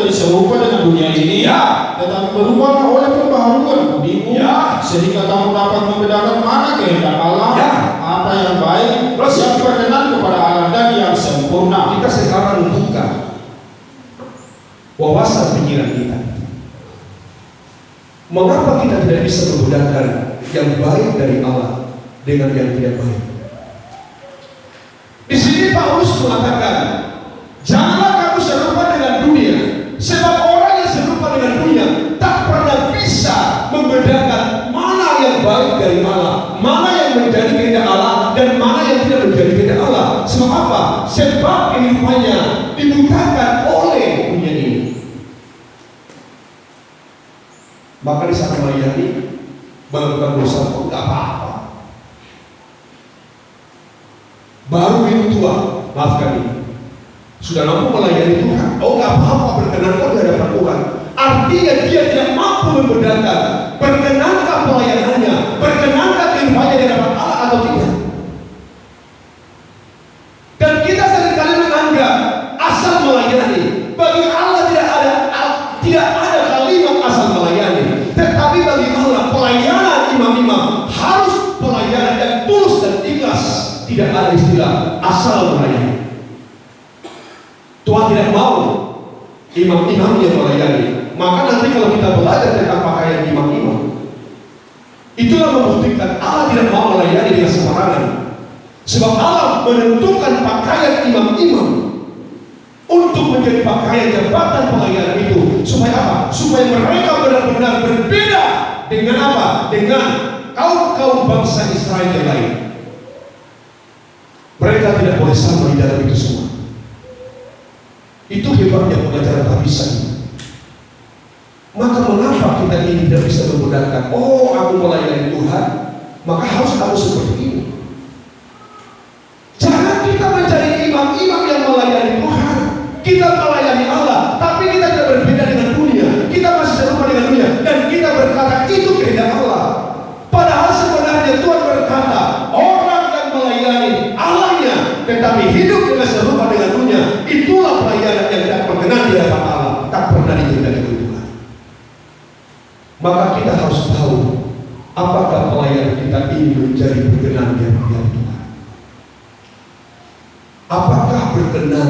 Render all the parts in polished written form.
menjadi serupa dengan dunia ini, tetapi berubahlah oleh pembaharuan budimu, sehingga kamu dapat membedakan mana kehendak Allah, apa yang baik, yang berkenan kepada Allah dan yang sempurna. Kita sekarang buka wawasan pikiran kita. Mengapa kita tidak bisa membedakan yang baik dari Allah dengan yang tidak baik? Di sini Paulus mengatakan, janganlah kamu serupa dengan dunia, sebab orang yang serupa dengan dunia tak pernah bisa membedakan mana yang baik dari Allah, mana yang menjadi kehendak Allah dan mana yang tidak menjadi kehendak Allah. Sebab apa? Sebab kehidupannya dibutakan oleh dunia ini. Maka di saat melayani melakukan dosa pun tidak apa-apa. Baru hidup tua, maafkan ini, sudah mampu melayani Tuhan, oh nggak apa-apa, berkenankah di hadapan Tuhan. Artinya dia tidak mampu membedakan berkenankah pelayanannya, berkenankah kehidupannya di hadapan Allah atau tidak. Dan kita seringkali menganggap asal melayani, bagi Allah tidak ada kalimat asal melayani. Tetapi bagi Allah pelayanan imam-imam harus pelayanan yang tulus dan ikhlas. Tidak ada istilah asal melayani. Tuhan tidak mau imam-imam yang melayani. Maka nanti kalau kita belajar tentang pakaian imam-imam, itulah membuktikan Allah tidak mau melayani dengan sembarangan. Sebab Allah menentukan pakaian imam-imam untuk menjadi pakaian jabatan pelayanan itu. Supaya apa? Supaya mereka benar-benar berbeda dengan apa? Dengan kaum-kaum bangsa Israel yang lain. Mereka tidak boleh sama di dalam itu semua. Itu hebatnya pengajaran tabisan. Maka mengapa kita ini tidak bisa membedakan, oh aku melayani Tuhan, maka harus aku seperti ini. Jangan kita mencari imam-imam yang melayani Tuhan. Kita melayani Allah, tapi kita tidak berbeda dengan dunia. Kita masih serupa dengan dunia, dan kita berkata itu kehendak Allah. Padahal sebenarnya Tuhan berkata, orang yang melayani Allahnya tetapi hidup dengan serupa dengan dunia, itulah pelayanan yang tidak berkenan di hadapan Allah, tak pernah dikehendaki Tuhan. Maka kita harus tahu apakah pelayanan kita ini menjadi berkenan di hadapan Tuhan. Apakah berkenan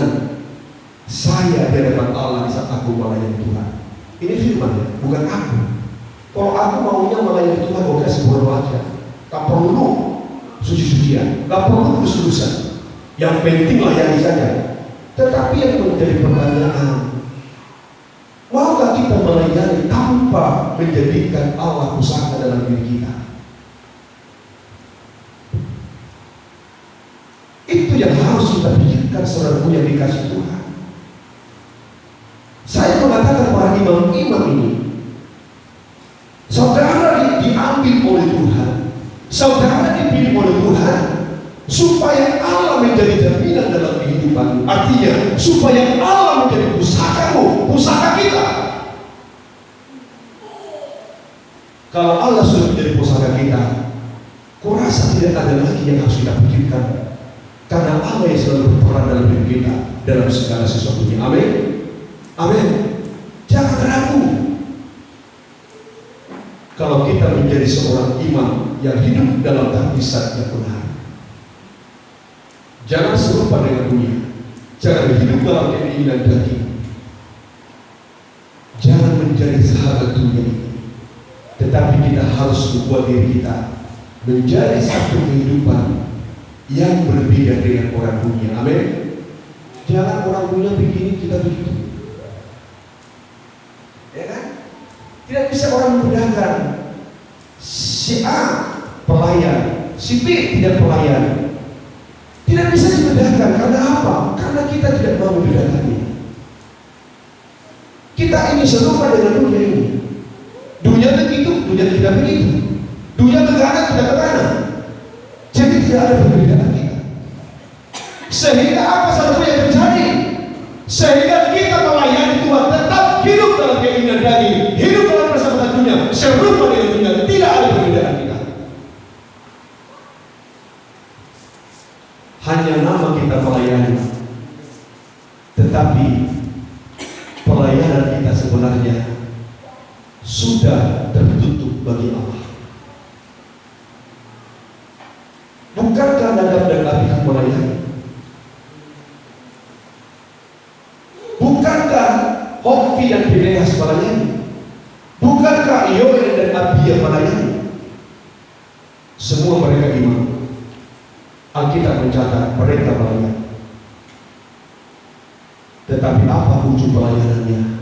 saya di hadapan Allah saat aku melayani Tuhan? Ini firman ya, bukan aku. Kalau aku maunya melayani Tuhan, oke, sebuah wajah, tak perlu suci-sucian, tak perlu kudus-kudusan. Yang penting layani saja. Tetapi yang menjadi pertanyaan, maukah kita melayani tanpa menjadikan Allah pusaka dalam diri kita? Itu yang harus kita pikirkan, saudara yang dikasih Tuhan. Saya mengatakan para imam-imam ini, saudara diambil oleh Tuhan, saudara dipilih oleh Tuhan, supaya Allah menjadi jaminan dalam kehidupan. Artinya, supaya Allah menjadi pusakamu, pusaka kita. Kalau Allah sudah menjadi pusaka kita, kurasa tidak ada lagi yang harus kita pikirkan. Karena Allah yang selalu berperan dalam hidup kita, dalam segala sesuatunya. Amin. Amin. Jangan ragu. Kalau kita menjadi seorang imam yang hidup dalam tabisan yang benar, jangan serupa dengan dunia. Jangan hidup dalam keinginan daging. Jangan menjadi sahabat dunia ini. Tetapi kita harus membuat diri kita menjadi satu kehidupan yang berbeda dengan orang dunia. Amin. Jangan orang dunia begini, kita begitu. Ya kan? Tidak bisa orang membedakan si A pelayan, si B tidak pelayan. Tidak bisa dibedakan. Karena apa? Karena kita tidak mau membedakannya. Kita ini serupa dengan dunia ini. Dunia begitu, dunia tidak begitu. Dunia ke kanan, tidak ke kanan. Jadi tidak ada perbedaan kita. Sehingga apa satu yang terjadi? Sehingga kita melayani Tuhan tetap hidup dalam keinginan daging, hidup dalam persahabatan dunia, serupa dengan dunia, tidak ada perbedaan kita. Hanya nama kita melayani, tetapi pelayanan sebenarnya sudah tertutup bagi Allah. Bukankah Nadab dan Abihu melayani? Bukankah Hofni dan Pinehas melayani? Bukankah Yoel dan Abia melayani? Semua mereka imam. Alkitab mencatat mereka melayani. Tetapi apa ujung pelayanannya?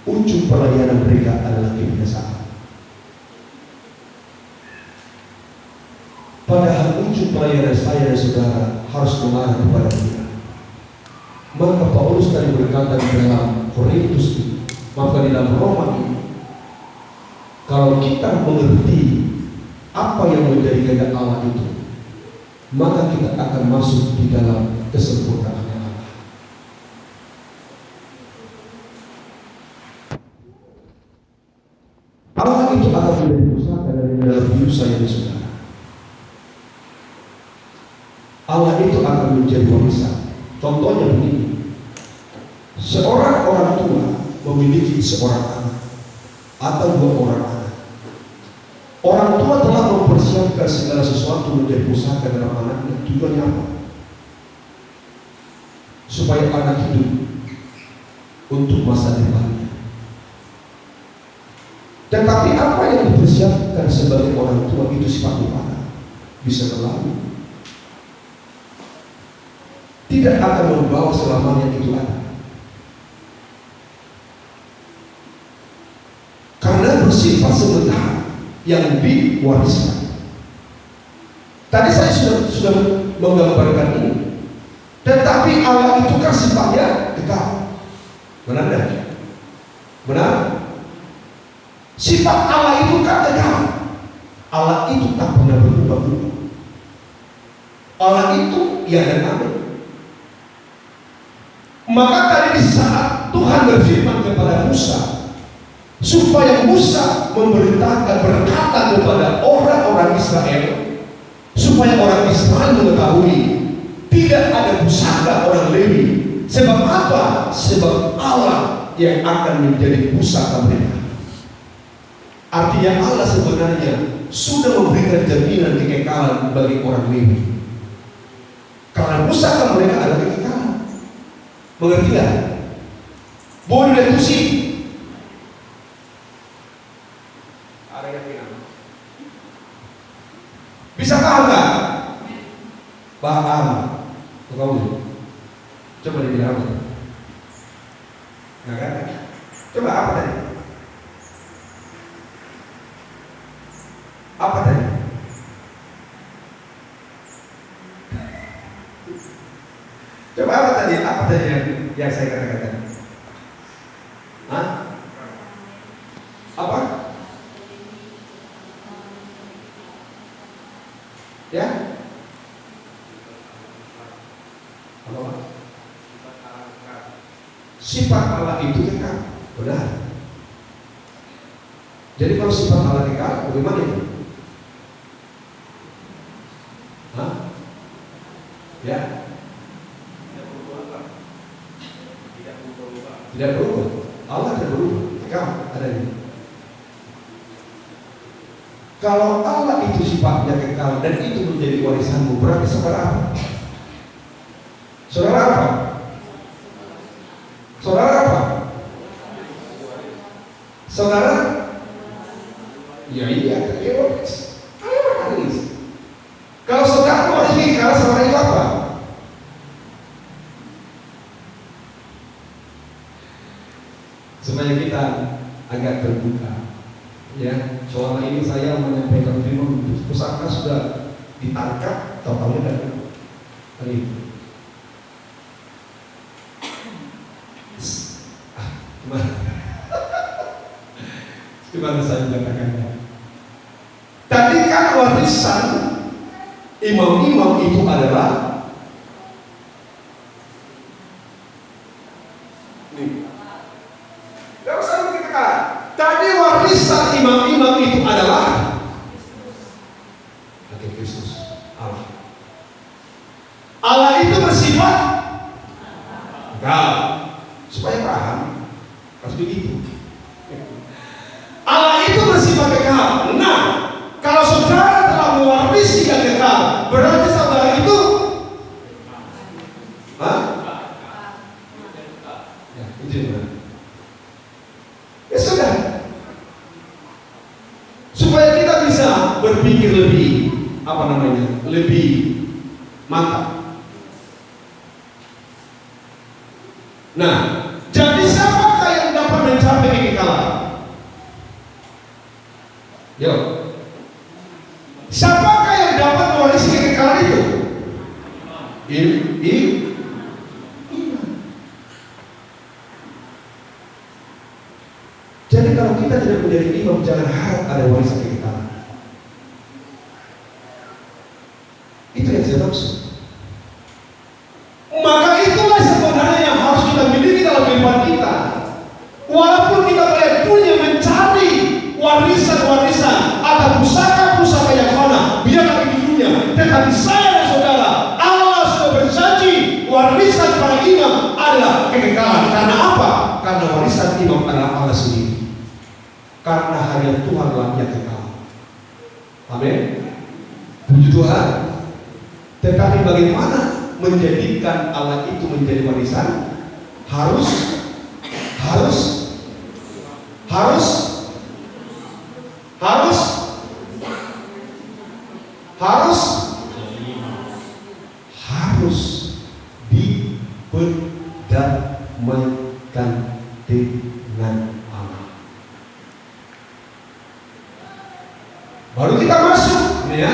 Ujung pelayanan mereka adalah kebiasaan. Padahal ujung pelayanan saya dan saudara harus mengarah kepada dia. Maka Paulus tadi berkata di dalam Korintus ini, maka di dalam Roma ini, kalau kita mengerti apa yang menjadi kehendak Allah itu, maka kita akan masuk di dalam kesempurnaan Allah. Allah itu akan menjadi pusaka dari dalam hidup saya dan saudara. Allah itu akan menjadi warisan. Contohnya begini, seorang orang tua memiliki seorang anak atau dua orang anak. Orang tua telah mempersiapkan segala sesuatu menjadi pusaka dalam anaknya. Tujuannya apa? Supaya anak hidup untuk masa depannya. Tetapi apa yang dipersiapkan sebagai orang tua itu sifat lupakan, bisa berlalu, tidak akan membawa selamanya itu ada. Karena bersifat sementara yang diwariskan. Tadi saya sudah menggambarkan ini. Tetapi Allah itu kan sifatnya kekal. Benar tidak? Benar? Sifat Allah itu kan kekal. Allah itu tak pernah berubah-ubah. Allah itu ya dan amin. Maka tadi di saat Tuhan berfirman kepada Musa, supaya Musa memberitakan, berkata kepada orang-orang Israel, supaya orang Israel mengetahui tidak ada pusaka orang Lewi. Sebab apa? Sebab Allah yang akan menjadi pusaka mereka. Artinya Allah sebenarnya sudah memberikan jaminan kekekalan bagi orang Lewi. Karena pusaka mereka adalah kekekalan. Mengerti tidak? Boleh diskusi. Ada yang bilang. Bisa paham nggak? Paham. Kamu coba dibilang apa? Nggak kan? Coba apa tadi? Apa tadi? Coba apa tadi? Apa tadi yang saya katakan? Hah? Apa? Ya? Apa? Sifat Allah itu kekal. Benar. Jadi kalau sifat Allah kekal, bagaimana itu? Hah? Ya? Tidak berubah. Allah tidak berubah. Kekal ada ini. Kalau Allah itu sifatnya kekal dan itu menjadi warisanmu, berarti saudara apa? Saudara apa? Saudara apa? Saudara? Ya iya, waris. Waris. Kalau saudara waris kekal, saudara itu apa? Supaya kita agak terbuka. Ya, selama ini saya menyampaikan firman pusaka sudah ditangkap, tahu-tahu dan itu. Gimana saya mengatakannya? Tadi kan warisan imam-imam itu adalah warisan imam-imam itu adalah Nabi Kristus, Allah. Allah itu bersifat kekal. Supaya paham, harus begitu. berpikir lebih lebih mantap. Nah, jadi siapakah yang dapat mencapai kekekalan? Yo, siapakah yang dapat mewarisi kekekalan itu? Jadi kalau kita tidak menjadi imam, jangan harap ada warisan kekekalan. Itu yang saya maksud. Maka itulah sebenarnya yang harus kita miliki dalam kehidupan kita. Walaupun kita melihat dunia mencari warisan-warisan atau pusaka-pusaka yang mana, biarlah di dunia. Tetapi saya dan saudara, Allah sudah berjanji warisan para imam adalah kekekalan. Karena apa? Karena warisan imam adalah Allah sendiri. Karena hanya Tuhanlah yang kekal. Amin. Puji Tuhan. Tetapi bagaimana menjadikan Allah itu menjadi warisan? Harus diperdamaikan dengan Allah. Baru kita masuk, ya.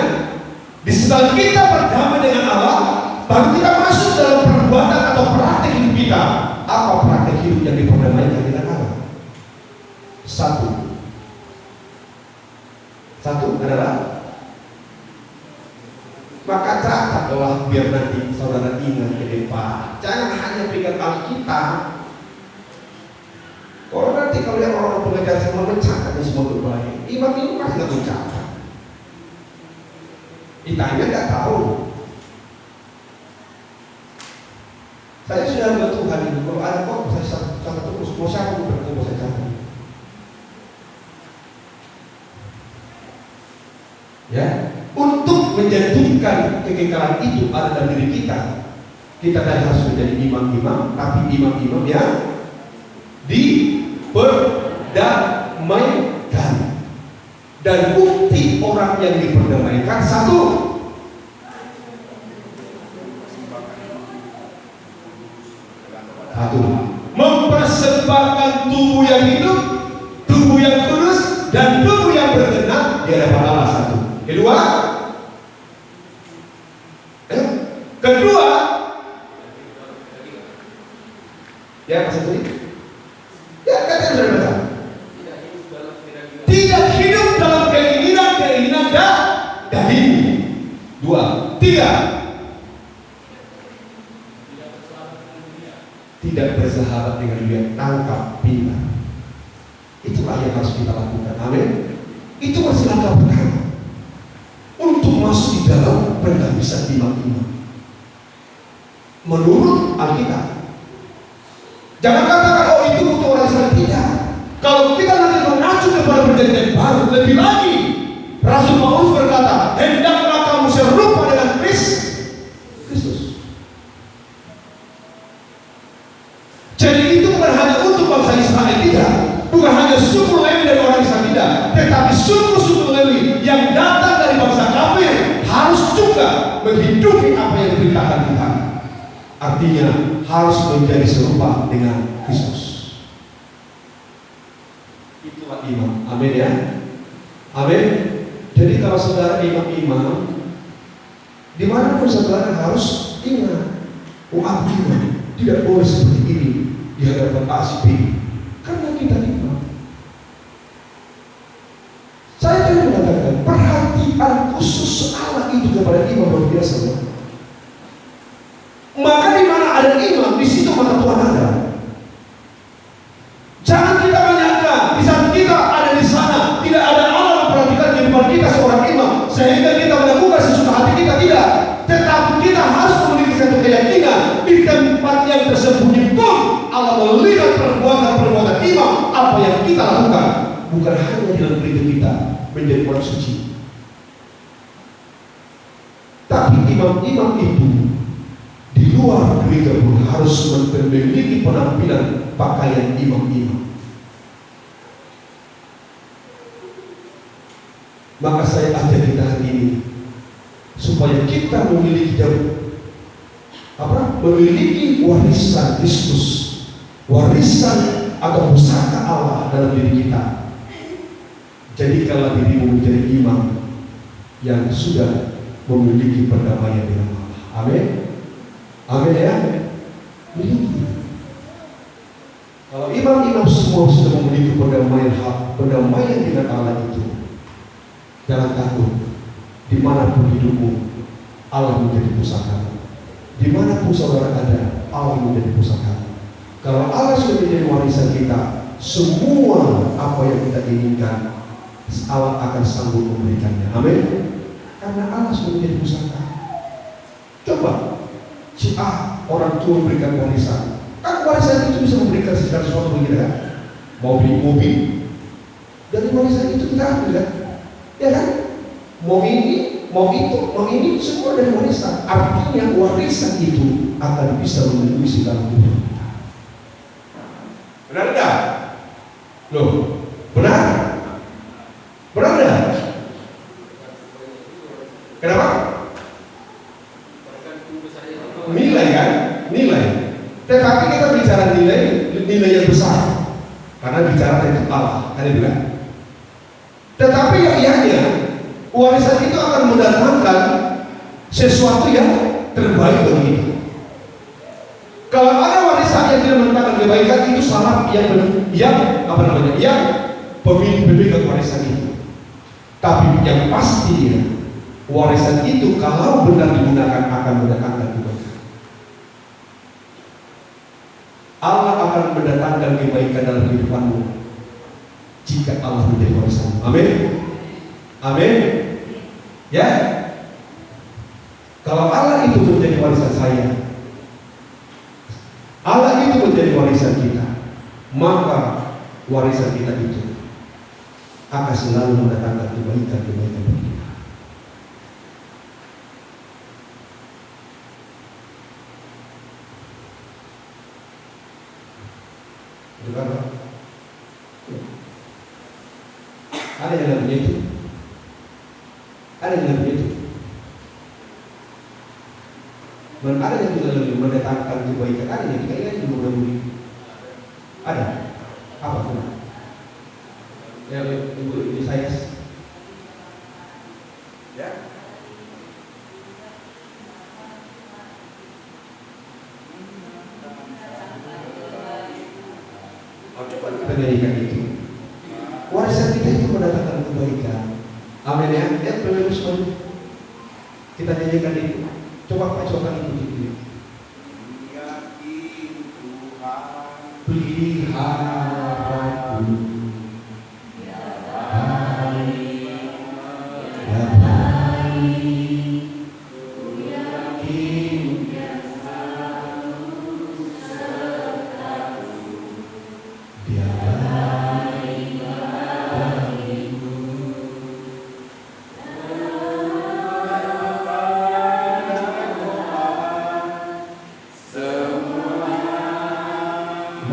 Di saat kita berdamai dengan Allah, baru kita masuk dalam perbuatan atau praktek hidup kita. Apa praktek hidup yang diperdamaikan dengan Allah? Satu adalah, maka catatlah biar nanti saudara ingat ke depan. Jangan hanya pegang Alkitab. Kalau nanti kalau yang orang pengajar semua mencatatnya semua berbaik, imam itu pasti nggak mencatat. Ditanya nggak tahu. Saya sudah bilang Tuhan ini, kalau ada kok saya catat terus, mau siapa pun bertemu saya catat. Ya, untuk menjadikan kekekalan itu ada dalam diri kita, kita tidak harus menjadi imam-imam, tapi imam-imam yang diperdamaikan. Dan bukti orang yang diperdamaikan satu, mempersembahkan tubuh yang hidup, tubuh yang kudus, dan tubuh yang berkenan di hadapan Allah. Satu. Kedua, ya pasal ini, ya kata sudah baca. Tidak hidup dalam keinginan daging. Dua, tiga, tidak bersahabat dengan dunia, tangkap pintar. Itulah yang harus kita lakukan. Amin. Itu masih langkah pertama untuk masuk di dalam penghabisan imam-imam menurut Alkitab. Jangan katakan oh itu butuh orang Islam. Tidak. Kalau kita nanti mengacu kepada perjanjian baru, lebih lagi Rasul Paulus berkata, hendaklah kamu serupa dengan Kristus. Jadi itu bukan hanya untuk bangsa Israel, tidak. Bukan hanya suku Lewi dari orang Israel, tidak. Tetapi suku-suku Lewi yang datang dari bangsa kafir harus juga menghidupi apa yang diberitakan Tuhan. Artinya harus menjadi serupa dengan Kristus. Itulah imam. Amin ya. Amin. Jadi kalau saudara imam-imam, dimanapun saudara harus ingat, aku imam tidak boleh seperti ini di hadapan A, B, karena kita imam. Saya tadi mengatakan perhatian khusus Allah itu kepada imam luar biasa. Maka di mana ada imam, di situ maka Tuhan ada. Jangan kita menyangka di saat kita ada di sana tidak ada Allah memperhatikan kehidupan kita seorang imam sehingga kita melakukan sesuka hati kita, tidak. Tetapi kita harus memiliki satu keyakinan di tempat yang tersembunyi pun Allah melihat perbuatan imam apa yang kita lakukan, bukan hanya dalam hidup kita menjadi orang suci, tapi imam-imam itu di luar gereja pun harus memiliki penampilan pakaian imam-imam. Maka saya ajak kita hari ini supaya kita memiliki memiliki warisan Kristus, warisan atau pusaka Allah dalam diri kita. Jadikanlah dirimu menjadi imam yang sudah memiliki perdamaian dengan Allah. Amin. Amin ya. Miliki. Kalau imam-imam semua sudah memiliki perdamaian dengan Allah itu, jangan takut. Dimanapun hidupmu, Allah menjadi pusaka. Dimanapun saudara ada, Allah menjadi pusaka. Kalau Allah sudah menjadi warisan kita, semua apa yang kita inginkan, Allah akan sanggup memberikannya. Amin. Karena Allah sudah menjadi pusaka. Coba, orang tua memberikan warisan. Kan warisan itu bisa memberikan segala sesuatu bagi kita. Mau beli mobil, dari warisan itu kita ambil kan? Ya kan? Mau ini, mau itu, mau ini, semua dari warisan. Artinya warisan itu akan bisa memenuhi segala kebutuhan kita. Benar tidak? Loh, benar? Benar tidak? Kenapa? Nilai kan? Nilai. Tetapi kita bicara nilai yang besar. Karena bicara tentang Allah, kan itu kan? Tetapi yang ianya, warisan itu akan mendatangkan sesuatu yang terbaik bagi kita. Kalau ada warisan yang tidak mendatangkan kebaikan, itu salah yang pemilik warisan itu. Tapi yang pasti warisan itu kalau benar digunakan akan mendatangkan kebaikan. Allah akan mendatangkan kebaikan dalam kehidupanmu jika Allah menjadi warisan. Amin. Amin. Ya. Kalau Allah itu menjadi warisan saya, Allah itu menjadi warisan kita, maka warisan kita itu akan selalu mendatangkan kebaikan bagi kita. Bukan? Ada yang namanya itu. Ada yang namanya itu. Ada yang juga lebih mendatangkan kebaikan. Ada yang kayaknya juga lebih. Ada. Apa tuh? Ya, ibu saya. Ya. Coba kita nyanyikan itu. Warisan kita itu mendatangkan kebaikan. Amin ya. Ya, Bapak Ibu, kita nyanyikan itu. Coba itu. Peliharaku.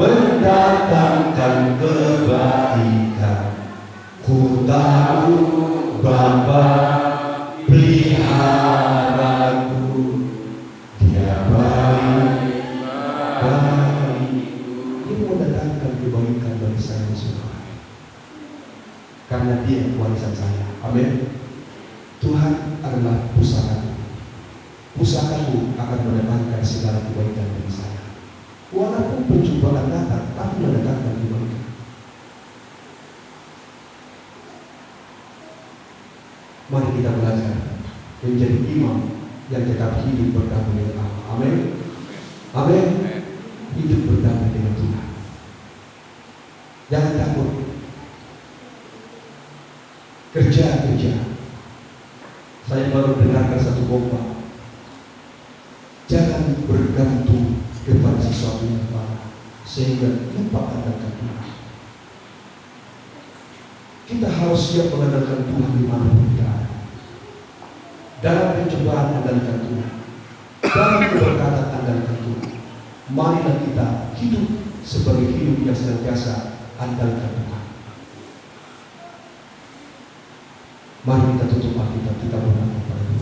Mendatangkan kebaikan. Ku tahu Bapa peliharaku, Dia baik. Dia mendatangkan kebaikan bagi saya semua. Karena Dia warisan saya. Amin. Tuhan adalah pusakaku. Pusakaku akan mendatangkan segala kebaikan bagi saya. Walaupun pencobaan datang, tapi mendatangkan kebaikan. Mari kita belajar menjadi imam yang tetap hidup berdamai dengan Allah. Amin. Amin. Hidup berdamai dengan Tuhan. Jangan takut. Kerja. Saya baru dengarkan satu khotbah. Jangan bergantung kepada sesuatu yang baik sehingga lupa andalkan Tuhan. Kita harus siap mengandalkan Tuhan di mana pun kita ada. Dalam pencobaan andalkan Tuhan, dalam keberkatan andalkan Tuhan. Marilah kita hidup sebagai hidup yang senantiasa andalkan Tuhan. Mari kita tutup Alkitab, kita berdoa kepada Tuhan.